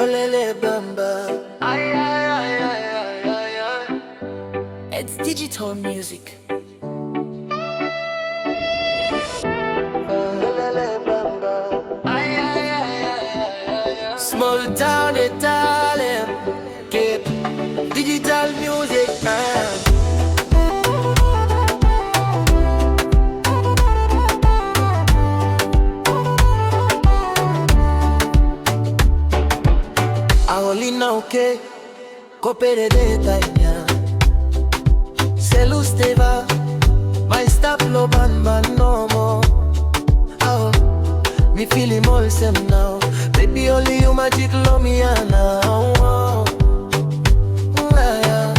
Olele bamba. Ay, ay, ay, ay, ay, ay, ay. It's digital music. Olele bamba. Ay, ay, ay, ay, ay, ay. Small town Italian. Keep digital music, man. Aolina okay, kopere de taina. Selus te va, my stop lo ban no more. Oh, me feeling more sem now. Baby only you magic love me now. Oh, yeah.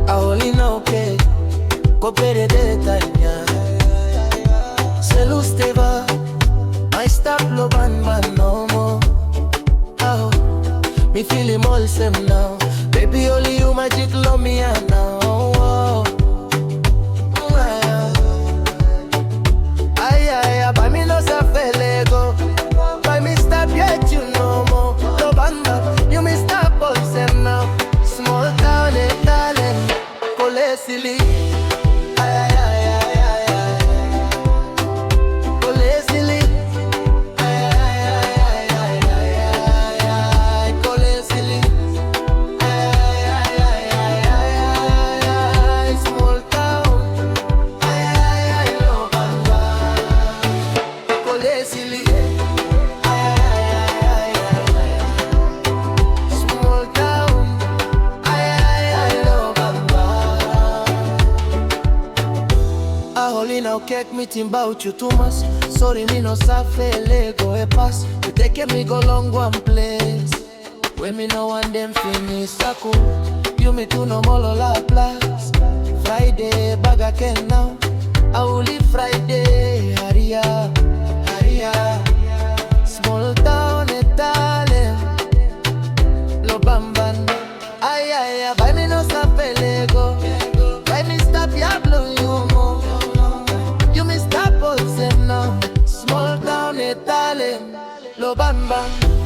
Aolina okay, kopere de taina. Selus te va, my stop lo ban no more. Me feeling all same now. Baby, only you magic love me now. Oh, ay, ay, ay, by me no suffer lego. By me stop yet you no more. No banda, you me stop all same now. Small town Italian, cole silly. Ay, ay, ay, ay, ay, ay. Cole silly. Now cake meeting about you too much. Sorry me no safe lego e pass. You take me go long one place. When me no want them finish sako. You me too no more la plus. Friday bag again now. I will leave Friday. Haria, haria. Small town Italian. Lo bamban. Ay ay ay. By me no safe lego. By me stop ya blow you more. Small town Italian, lo bam bam.